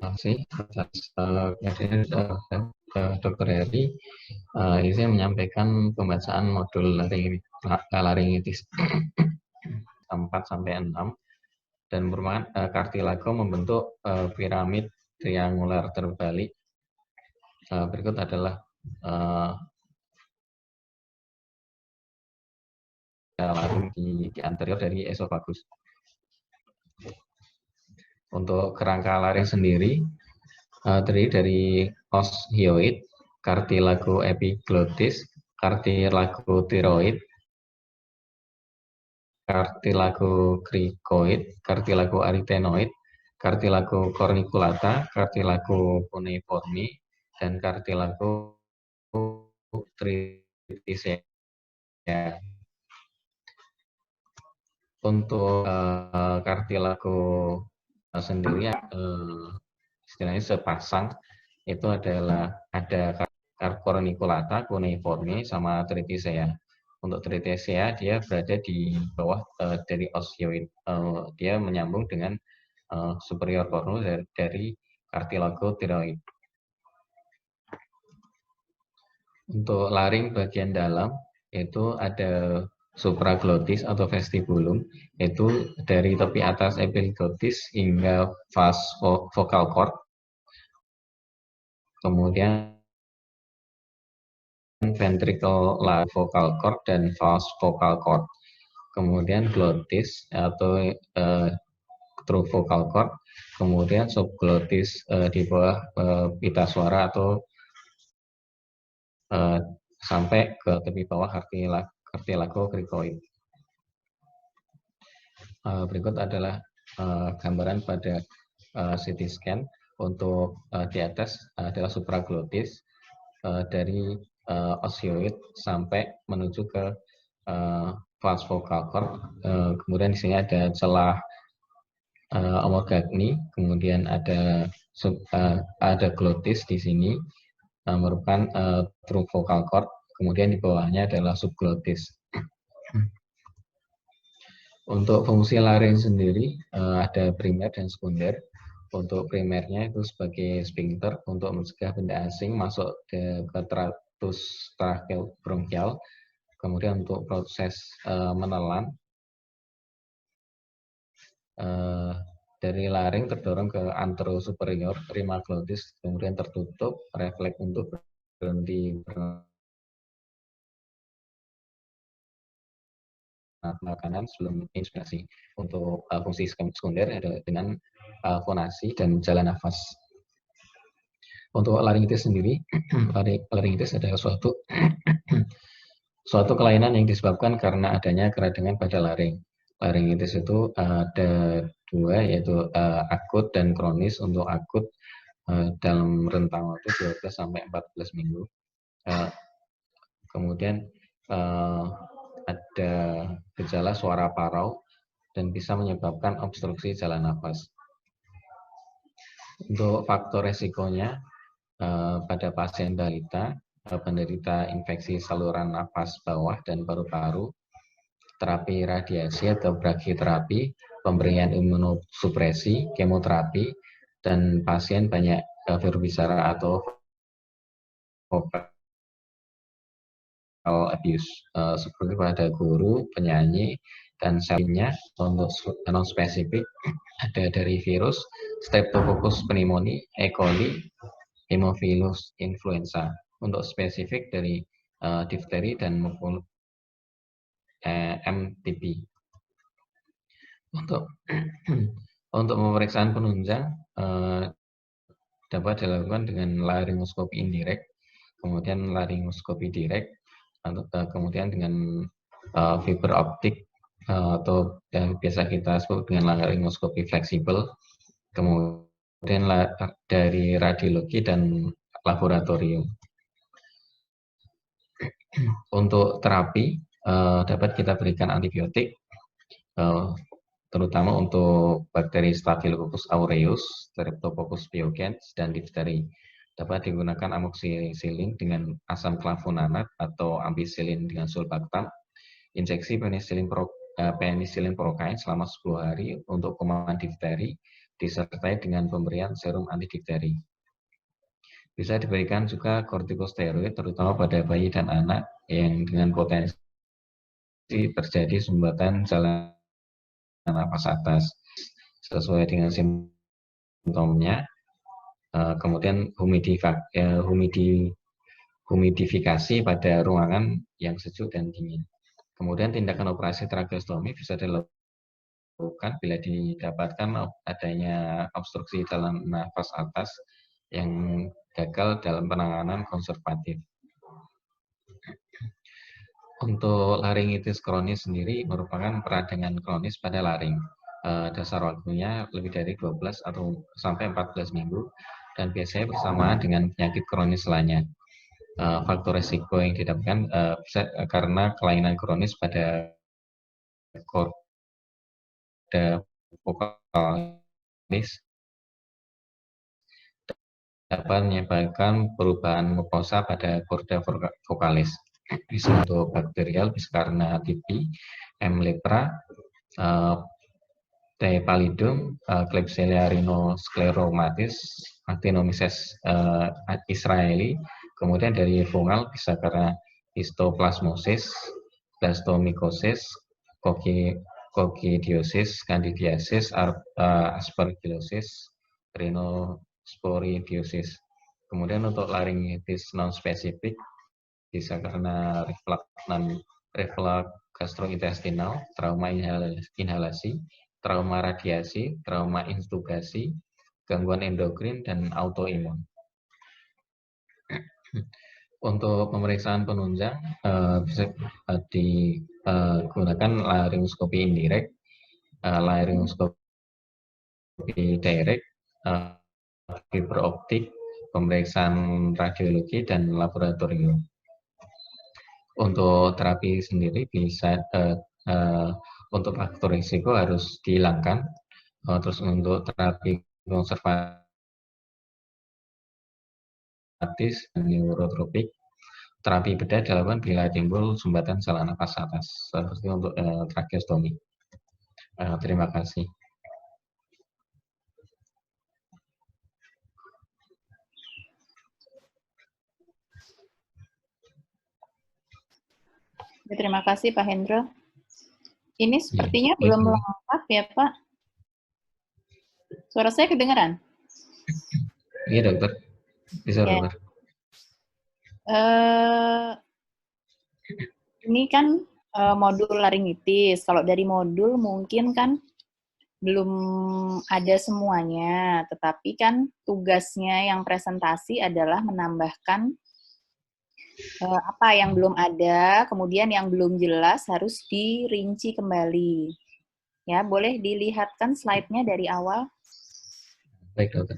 kasih atas Dr. Heri. Saya menyampaikan pembacaan modul laringitis 4-6 dan merupakan kartilago membentuk piramid triangular terbalik. Berikut adalah laring di anterior dari esofagus. Untuk kerangka laring sendiri terdiri dari os hyoid, kartilago epiglottis, kartilago tiroid, kartilago cricoid, kartilago arytenoid, kartilago corniculata, kartilago cuneiforme, dan kartilago triticea. Untuk kartilago sendiri istilahnya sepasang itu adalah ada corniculata, cuneiforme, sama triticea. Untuk triticea dia berada di bawah dari os hyoid. Dia menyambung dengan superior cornus dari kartilago tiroid. Untuk laring bagian dalam itu ada supraglottis atau vestibulum, itu dari tepi atas epiglottis hingga vas vocal cord. Kemudian ventricle vocal cord dan vas vocal cord. Kemudian glottis atau true vocal cord. Kemudian subglottis di bawah pita suara atau sampai ke tepi bawah kartilago cricoid. Berikut adalah gambaran pada CT scan. Untuk di atas adalah supraglottis dari os hyoid sampai menuju ke vas vocal cord. Kemudian di sini ada celah omogagni, kemudian ada glottis di sini merupakan true vocal cord. Kemudian di bawahnya adalah subglottis. Untuk fungsi laring sendiri ada primer dan sekunder. Untuk primernya itu sebagai sphincter untuk mencegah benda asing masuk ke tractus tracheobronchial. Kemudian untuk proses menelan dari laring terdorong ke anterosuperior, rima glottis kemudian tertutup, refleks untuk berhenti makanan sebelum inspirasi. Untuk fungsi sekunder ada dengan fonasi dan jalan nafas. Untuk laringitis sendiri, laringitis adalah suatu kelainan yang disebabkan karena adanya keradangan pada laring. Laringitis itu ada dua, yaitu akut dan kronis. Untuk akut dalam rentang waktu 12 sampai 14 minggu. Kemudian ada gejala suara parau dan bisa menyebabkan obstruksi jalan nafas. Untuk faktor resikonya pada pasien balita, penderita infeksi saluran nafas bawah dan paru-paru, terapi radiasi atau brachyterapi, pemberian imunosupresi, kemoterapi, dan pasien banyak berbicara atau vocal abuse seperti pada guru, penyanyi, dan selnya. Untuk non-spesifik ada dari virus Streptococcus pneumoniae, E. coli, Haemophilus influenza. Untuk spesifik dari difteri dan MTB. Untuk pemeriksaan penunjang dapat dilakukan dengan laryngoskopi indirect, kemudian laryngoskopi direct, kemudian dengan fiber optik atau yang biasa kita sebut dengan laryngoskopi fleksibel, kemudian dari radiologi dan laboratorium. Untuk terapi dapat kita berikan antibiotik, terutama untuk bakteri Staphylococcus aureus, Streptococcus pyogenes, dan difteri. Dapat digunakan amoxicillin dengan asam flavonat atau ampicillin dengan sulbactam, injeksi penicillin prokain selama 10 hari untuk kuman difteri, disertai dengan pemberian serum antidifteri. Bisa diberikan juga kortikosteroid terutama pada bayi dan anak yang dengan potensi terjadi sumbatan saluran nafas atas sesuai dengan simptomnya. Kemudian humidifikasi pada ruangan yang sejuk dan dingin. Kemudian tindakan operasi tracheostomi bisa dilakukan bila didapatkan adanya obstruksi dalam nafas atas yang gagal dalam penanganan konservatif. Untuk laringitis kronis sendiri merupakan peradangan kronis pada laring. Dasar waktunya lebih dari 12 atau sampai 14 minggu dan biasanya bersamaan dengan penyakit kronis lainnya. Faktor resiko yang didapatkan bisa karena kelainan kronis pada korda vokalis dapat menyebabkan perubahan mukosa pada korda vokalis. Bisa untuk bakterial, bisa karena TB, M. lepra, T. pallidum, Klebsiella rhinoscleromatis, Actinomyces israeli. Kemudian dari fungal bisa karena histoplasmosis, blastomycosis, coccidiosis, candidiasis, aspergillosis, rhinosporidiosis. Kemudian untuk laringitis non-spesifik bisa karena reflux gastrointestinal, trauma inhalasi, trauma radiasi, trauma intubasi, gangguan endokrin, dan autoimun. Untuk pemeriksaan penunjang bisa digunakan laryngoskopi indirect, laryngoskopi direct, fiberoptik, pemeriksaan radiologi, dan laboratorium. Untuk terapi sendiri bisa untuk faktor risiko harus dihilangkan. Terus untuk terapi konservatif dan neurotropik, terapi bedah dilakukan bila timbul sumbatan saluran nafas atas, seperti untuk tracheostomi. Terima kasih. Terima kasih Pak Hendro. Ini sepertinya belum lengkap ya Pak. Suara saya kedengaran? Iya dokter, bisa ya. Dokter. Ini kan modul laringitis. Kalau dari modul mungkin kan belum ada semuanya, tetapi kan tugasnya yang presentasi adalah menambahkan apa yang belum ada, kemudian yang belum jelas harus dirinci kembali. Ya, boleh dilihatkan slide-nya dari awal. Baik, dokter.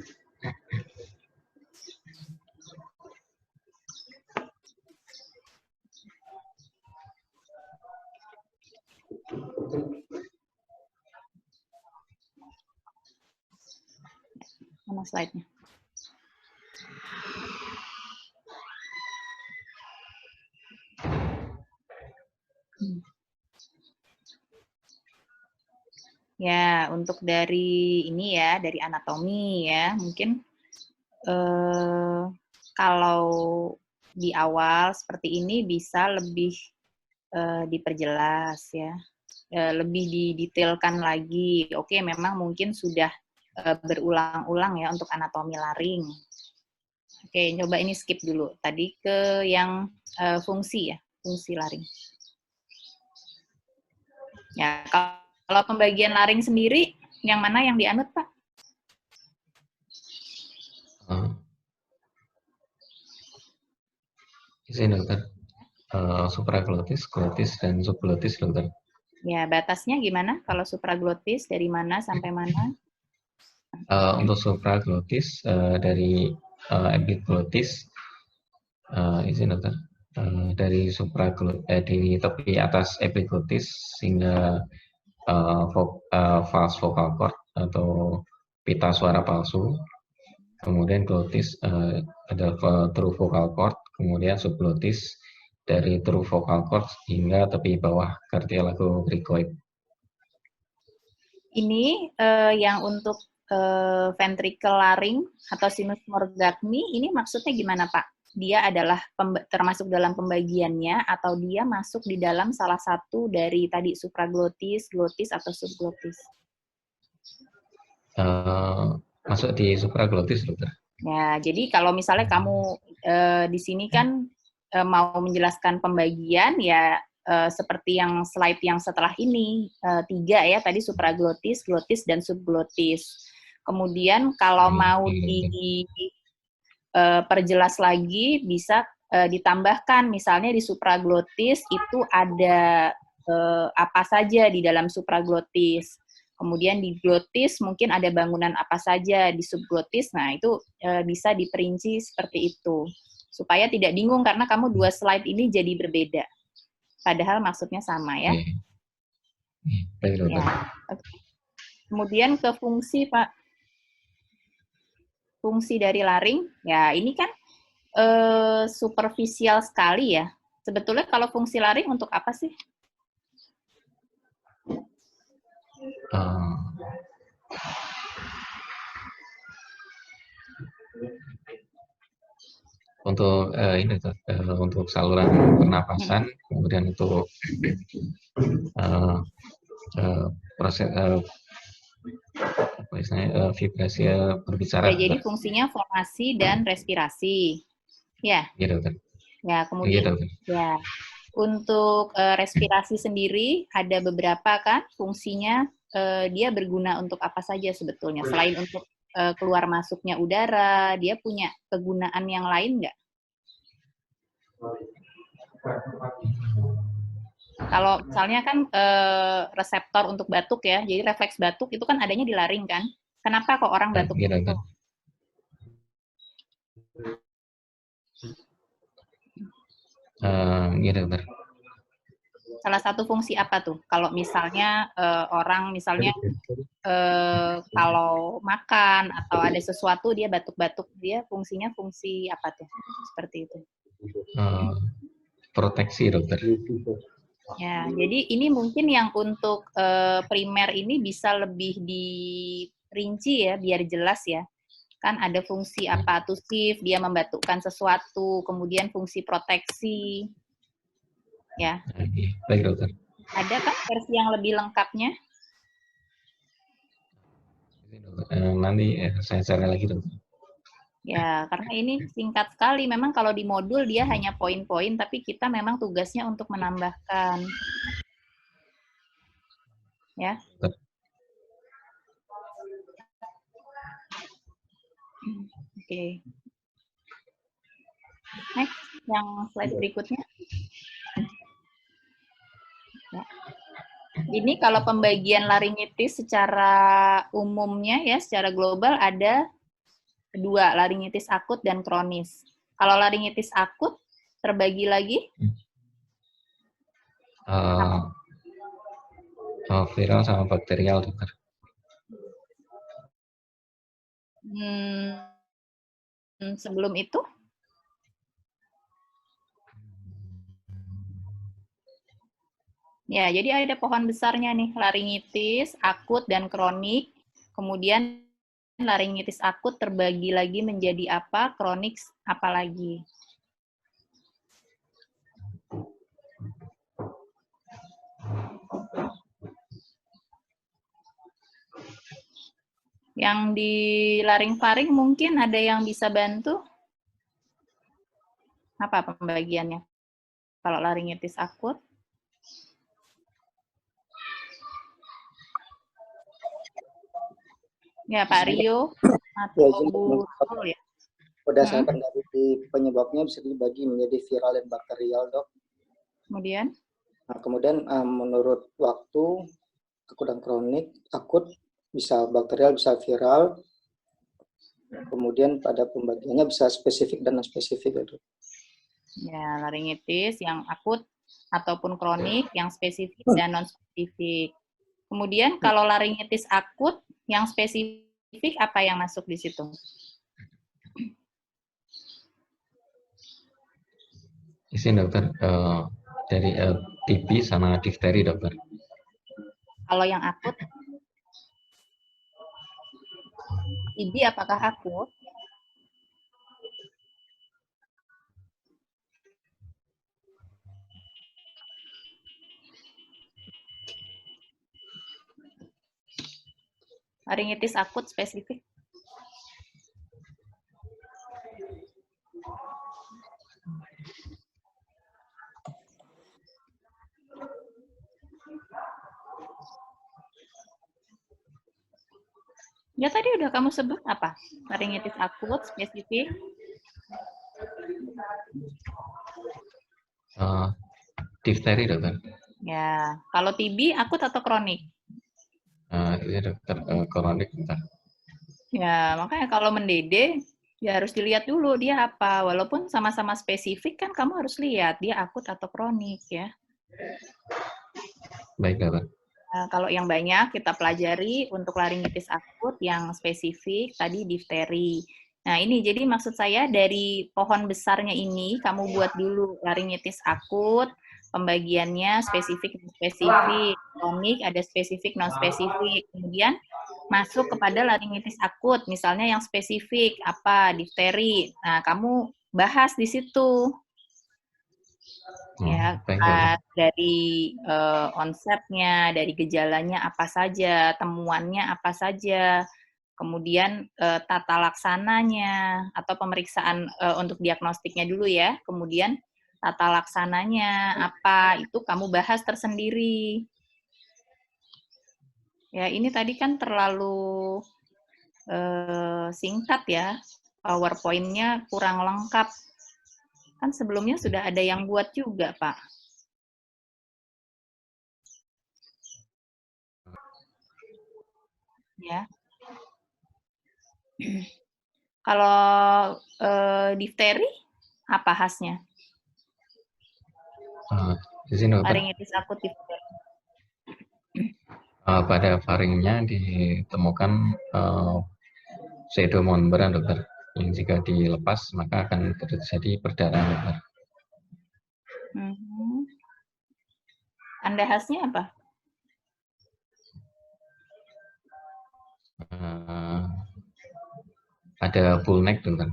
Mana slide-nya? Ya, untuk dari ini ya, dari anatomi ya, mungkin kalau di awal seperti ini bisa lebih diperjelas ya, lebih didetailkan lagi. Oke, memang mungkin sudah berulang-ulang ya untuk anatomi laring. Oke, coba ini skip dulu. Tadi ke yang fungsi ya, fungsi laring. Ya, kalau pembagian laring sendiri, yang mana yang dianut, Pak? Izin, dokter. Supraglotis, glotis, dan subglotis, dokter. Ya, batasnya gimana? Kalau supraglotis, dari mana sampai mana? Untuk supraglotis, dari epiglotis, izin, dokter. Dari di tepi atas epiglotis hingga false vocal cord atau pita suara palsu. Kemudian glotis adalah true vocal cord, kemudian subglotis dari true vocal cord hingga tepi bawah cartilago cricoid. Ini yang untuk ventricle laring atau sinus Morgagni, ini maksudnya gimana Pak? Dia adalah termasuk dalam pembagiannya atau dia masuk di dalam salah satu dari tadi supraglotis, glotis atau subglotis? Masuk di supraglotis, dokter. Ya, jadi kalau misalnya kamu di sini kan mau menjelaskan pembagian, ya seperti yang slide yang setelah ini, 3 ya, tadi supraglotis, glotis, dan subglotis. Kemudian kalau mau perjelas lagi, bisa ditambahkan, misalnya di supraglotis itu ada apa saja di dalam supraglotis. Kemudian di glotis mungkin ada bangunan apa saja, di subglotis, nah itu bisa diperinci seperti itu. Supaya tidak bingung karena kamu 2 slide ini jadi berbeda. Padahal maksudnya sama ya. Ya. Okay. Kemudian ke fungsi Pak. Fungsi dari laring, ya ini kan superficial sekali ya. Sebetulnya kalau fungsi laring untuk apa sih? Untuk ini untuk saluran pernapasan, kemudian untuk proses vibrasi berbicara. Ya, jadi fungsinya fonasi dan respirasi. Ya. Iya, dokter. Ya, kemudian ya untuk respirasi sendiri ada beberapa kan fungsinya, dia berguna untuk apa saja sebetulnya selain untuk keluar masuknya udara, dia punya kegunaan yang lain nggak? Kalau misalnya kan reseptor untuk batuk ya, jadi refleks batuk itu kan adanya di laring kan? Kenapa kok orang batuk? Iya, dokter. Iya, dokter. Salah satu fungsi apa tuh? Kalau misalnya orang misalnya kalau makan atau ada sesuatu dia batuk-batuk, dia fungsinya fungsi apa tuh? Seperti itu. Proteksi, dokter. Ya, jadi ini mungkin yang untuk primer ini bisa lebih dirinci ya, biar jelas ya. Kan ada fungsi apa tusif, dia membatukkan sesuatu, kemudian fungsi proteksi. Ya. Baik, dokter. Ada kan versi yang lebih lengkapnya? Nanti saya cari lagi, dokter. Ya, karena ini singkat sekali. Memang kalau di modul dia hanya poin-poin, tapi kita memang tugasnya untuk menambahkan. Ya. Oke. Next, yang slide berikutnya. Ya. Ini kalau pembagian laringitis secara umumnya ya, secara global ada 2, laringitis akut dan kronis. Kalau laringitis akut terbagi lagi? Viral sama bakterial, dokter. Sebelum itu? Ya, jadi ada pohon besarnya nih, laringitis akut dan kronik. Kemudian laringitis akut terbagi lagi menjadi apa, kronik apa lagi. Yang di laring-faring mungkin ada yang bisa bantu? Apa pembagiannya? Kalau laringitis akut? Ya, Pak Rio atau Bu Rul ya. Berdasarkan dari penyebabnya bisa dibagi menjadi viral dan bakterial, dok. Kemudian? Nah, kemudian menurut waktu akut dan kronik, akut bisa bakterial, bisa viral. Kemudian pada pembagiannya bisa spesifik dan non spesifik, dok. Ya, laringitis yang akut ataupun kronik, yang spesifik dan non spesifik. Kemudian kalau laringitis akut yang spesifik apa yang masuk di situ? Izin, dokter, dari TB sama difteri, dokter. Kalau yang akut? TB apakah akut? Laringitis akut spesifik? Ya tadi udah kamu sebut apa? Laringitis akut spesifik? Difteri, dokter. Ya, kalau TB akut atau kronik? Iya, dokter, kronik, dokter. Ya, makanya kalau mendede, ya harus dilihat dulu dia apa. Walaupun sama-sama spesifik, kan kamu harus lihat dia akut atau kronik ya. Baik, dokter. Nah, kalau yang banyak kita pelajari untuk laringitis akut yang spesifik, tadi difteri. Nah, ini jadi maksud saya dari pohon besarnya ini, kamu buat dulu laringitis akut, pembagiannya spesifik, non-spesifik, kronik, ada spesifik, non-spesifik. Kemudian masuk kepada laringitis akut, misalnya yang spesifik, apa, difteri. Nah, kamu bahas di situ. Ya, dari konsepnya, dari gejalanya apa saja, temuannya apa saja, kemudian tata laksananya atau pemeriksaan untuk diagnostiknya dulu ya, kemudian tata laksananya apa, itu kamu bahas tersendiri. Ya, ini tadi kan terlalu singkat ya, PowerPoint-nya kurang lengkap. Kan sebelumnya sudah ada yang buat juga, Pak. Ya. Kalau difteri, apa khasnya? Di sini, dokter. Laringitis akut difteri. Pada faringnya ditemukan pseudomembran, dokter. Yang jika dilepas maka akan terjadi perdarahan, dokter. Tanda khasnya apa? Ada bull neck, dokter.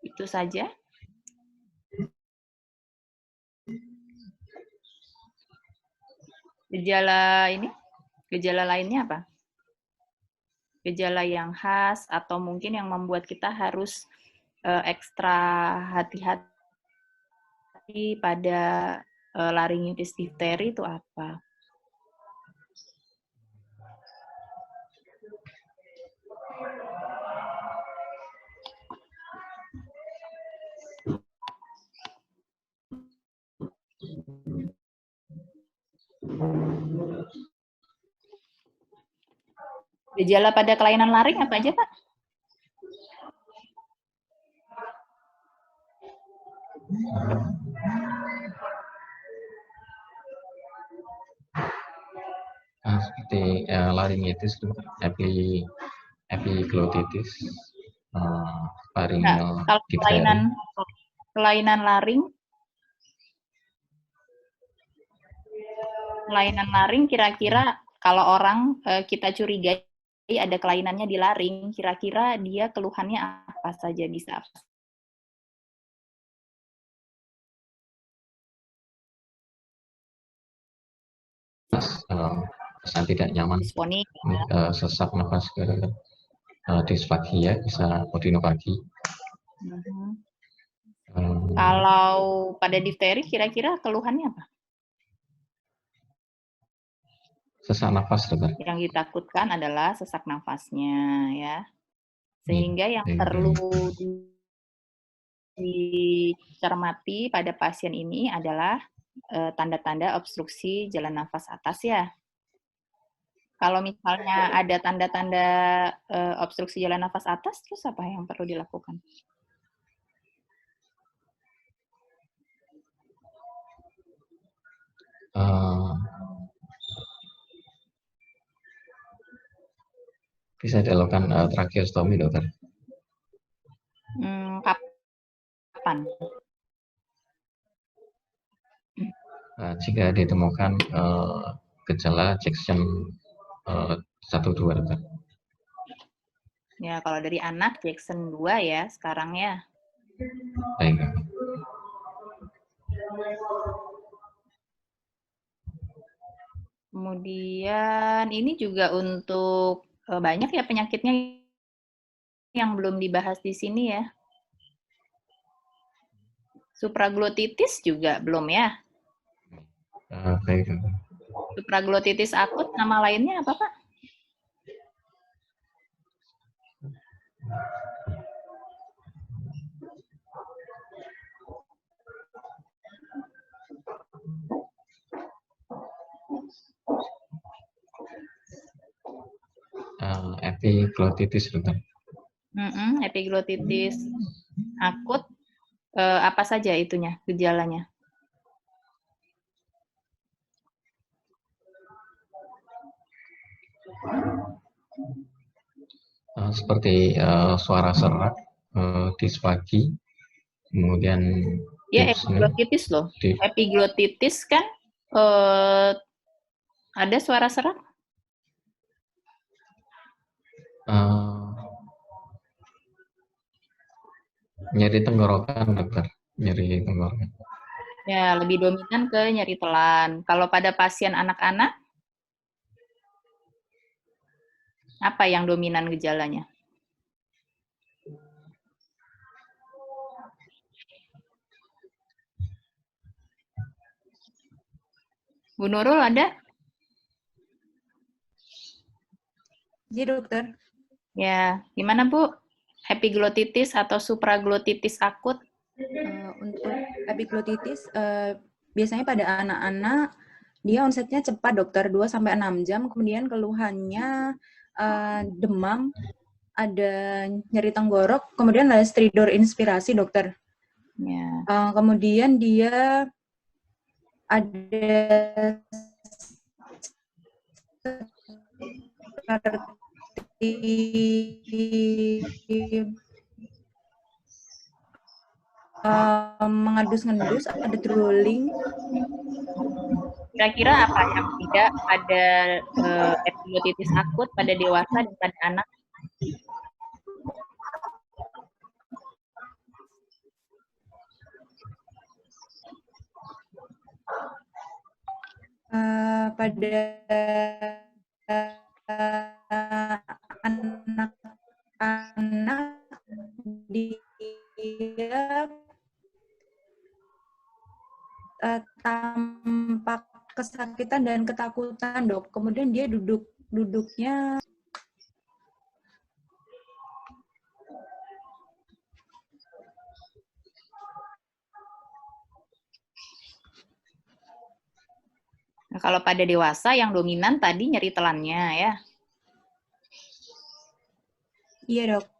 Itu saja. Gejala lainnya apa? Gejala yang khas atau mungkin yang membuat kita harus ekstra hati-hati pada laringitis difteri itu apa? Gejala pada kelainan laring apa aja, Pak? Seperti laringitis, epiglotitis, pharyngeal kalau difteri. kelainan laring kira-kira kalau orang kita curigai ada kelainannya di laring, kira-kira dia keluhannya apa saja bisa? Kesan tidak nyaman, Disfonik, sesak nafas, disfagia, bisa odinofagi. Kalau pada difteri kira-kira keluhannya apa? Sesak nafas, dokter. Yang ditakutkan adalah sesak nafasnya, ya. Sehingga yang perlu dicermati pada pasien ini adalah tanda-tanda obstruksi jalan nafas atas ya. Kalau misalnya ada tanda-tanda obstruksi jalan nafas atas, terus apa yang perlu dilakukan? Bisa dilakukan tracheostomi, dokter. Kapan? Jika ditemukan gejala Jackson 1-2, dokter. Ya, kalau dari anak Jackson 2 ya sekarang ya. Baik. Kemudian ini juga untuk banyak ya penyakitnya yang belum dibahas di sini ya. Supraglotitis juga belum ya. Baik. Supraglotitis akut nama lainnya apa, Pak? Epiglotitis, dokter. Epiglotitis akut apa saja itunya gejalanya? Seperti suara serak, dispagi, kemudian Ya, dyspnea, epiglotitis loh. Epiglotitis kan ada suara serak? Nyeri tenggorokan, dokter. Nyeri tenggorokan. Ya, lebih dominan ke nyeri telan. Kalau pada pasien anak-anak, apa yang dominan gejalanya? Bu Nurul ada? Iya, dokter. Ya, gimana Bu? Epiglotitis atau supraglotitis akut? Untuk epiglotitis, biasanya pada anak-anak, dia onsetnya cepat, dokter, 2-6 jam, kemudian keluhannya demam, ada nyeri tenggorok, kemudian ada stridor inspirasi, dokter. Ya. Kemudian dia ada mengadus-ngendus, ada drooling. Kira-kira apa yang tidak pada epiglotitis akut pada dewasa dan pada anak? Pada anak-anak dia tampak kesakitan dan ketakutan, dok. Kemudian dia duduknya Nah, kalau pada dewasa yang dominan tadi nyeri telannya ya. Iya, dok.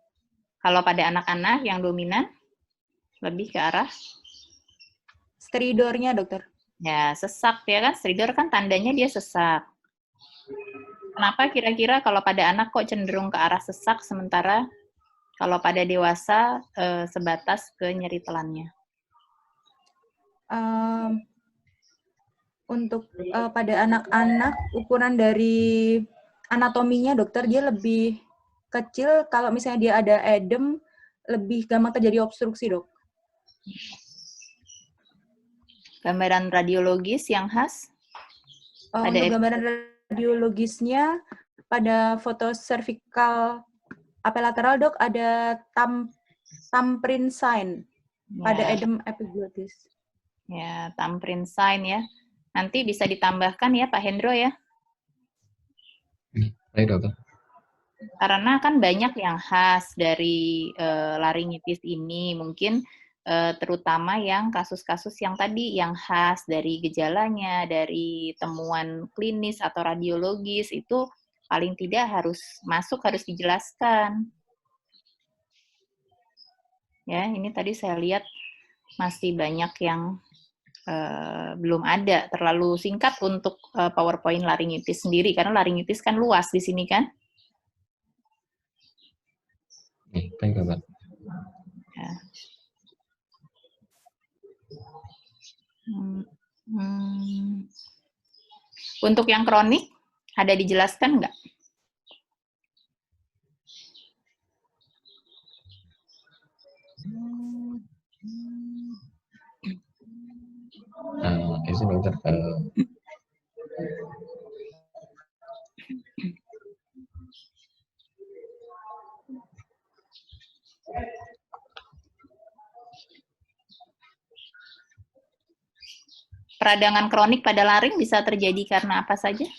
Kalau pada anak-anak yang dominan lebih ke arah stridornya, dokter. ya sesak ya kan. Stridor kan tandanya dia sesak. Kenapa kira-kira kalau pada anak kok cenderung ke arah sesak sementara kalau pada dewasa sebatas ke nyeri telannya? Untuk pada anak-anak, ukuran dari anatominya, dokter, dia lebih kecil. Kalau misalnya dia ada edem, lebih gampang terjadi obstruksi, dok. Gambaran radiologis yang khas? Untuk gambaran radiologisnya, pada foto cervical apelateral, dok, ada thumbprint sign pada edem epiglotis. Ya, thumbprint sign ya. Nanti bisa ditambahkan ya Pak Hendro ya. Baik, dokter. Karena kan banyak yang khas dari laringitis ini, mungkin terutama yang kasus-kasus yang tadi yang khas dari gejalanya, dari temuan klinis atau radiologis itu paling tidak harus dijelaskan. Ya, ini tadi saya lihat masih banyak yang belum ada, terlalu singkat untuk PowerPoint laringitis sendiri, karena laringitis kan luas di sini kan. Baik, dokter. Ya. Untuk yang kronik, ada dijelaskan nggak? Izin dokter. Peradangan kronik pada laring bisa terjadi karena apa saja?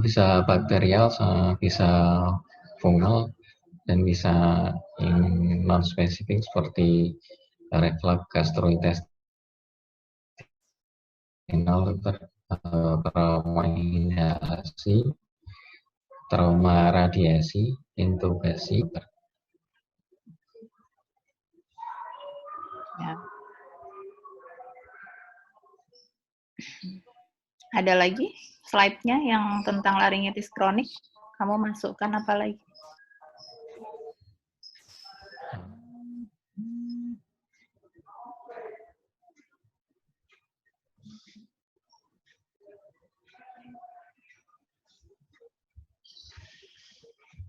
Bisa bakterial, bisa fungal, dan bisa non spesifik seperti reflux gastrointestinal, trauma inhalasi, trauma radiasi, intubasi. Ya. Ada lagi slide-nya yang tentang laringitis kronik? Kamu masukkan apa lagi?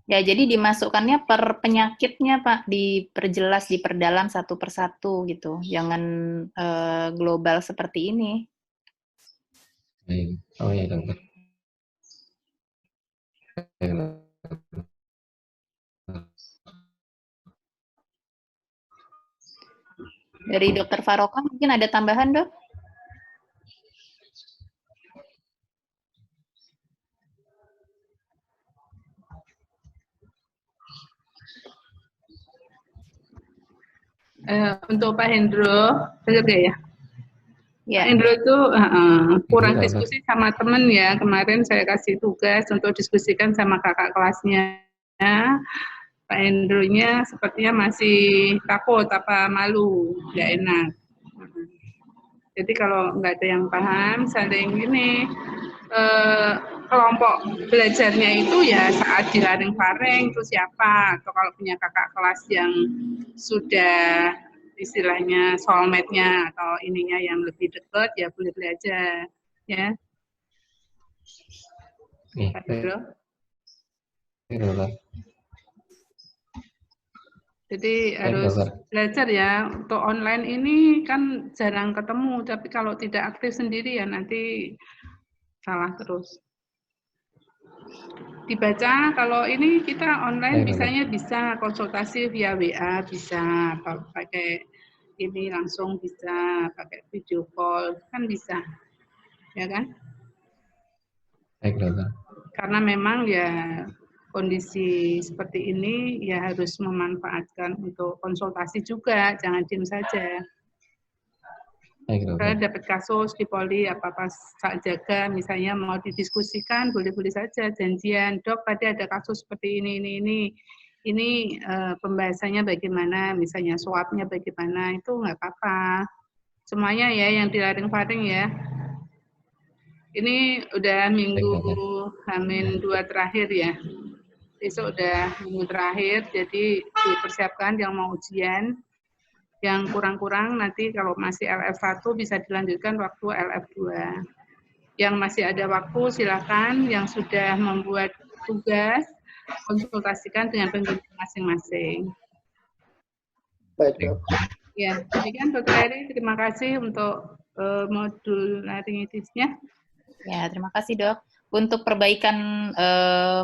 Ya, jadi dimasukkannya per penyakitnya, Pak, diperjelas, diperdalam satu persatu gitu. Jangan global seperti ini. Oh ya dokter. Dari Dokter Faroka mungkin ada tambahan, Dok? Untuk Pak Hendro, benar ya? Ya. Pak Hendro itu kurang diskusi sama temen ya. Kemarin saya kasih tugas untuk diskusikan sama kakak kelasnya. Pak Hendro-nya sepertinya masih takut apa malu, nggak enak. Jadi kalau nggak ada yang paham, saling ini kelompok belajarnya itu ya saat di laring-faring itu siapa, atau kalau punya kakak kelas yang sudah istilahnya soulmate-nya atau ininya yang lebih dekat ya boleh belajar ya. Pak Hendro. Jadi harus belajar ya, untuk online ini kan jarang ketemu, tapi kalau tidak aktif sendiri ya nanti salah terus. Dibaca, kalau ini kita online bisanya bisa konsultasi via WA, bisa pakai ini langsung bisa, pakai video call, kan bisa, ya kan? Karena memang ya kondisi seperti ini ya harus memanfaatkan untuk konsultasi juga, jangan diem saja. Saya dapat kasus di poli apa-apa saat jaga, misalnya mau didiskusikan, boleh-boleh saja janjian, dok tadi ada kasus seperti ini pembahasannya bagaimana, misalnya swabnya bagaimana, itu nggak apa-apa. Semuanya ya yang di laring-faring ya. Ini udah minggu H-2 terakhir ya. Besok udah minggu terakhir, jadi dipersiapkan yang mau ujian. Yang kurang-kurang nanti kalau masih LF1 bisa dilanjutkan waktu LF2. Yang masih ada waktu silakan, yang sudah membuat tugas, konsultasikan dengan pembimbing masing-masing. Baik, Dok. Ya, demikian Dr. Eri, terima kasih untuk modul laringitisnya. Ya, terima kasih, Dok. Untuk perbaikan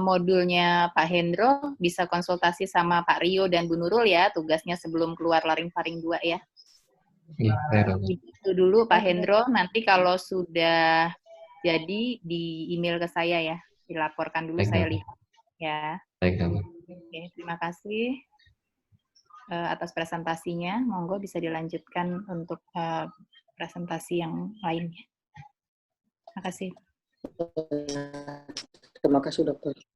modulnya Pak Hendro, bisa konsultasi sama Pak Rio dan Bu Nurul ya, tugasnya sebelum keluar laring-faring 2 ya. Itu dulu Pak Hendro, nanti kalau sudah jadi di email ke saya ya, dilaporkan dulu saya lihat ya. Oke, terima kasih atas presentasinya. Monggo bisa dilanjutkan untuk presentasi yang lainnya. Terima kasih. Terima kasih, Dokter.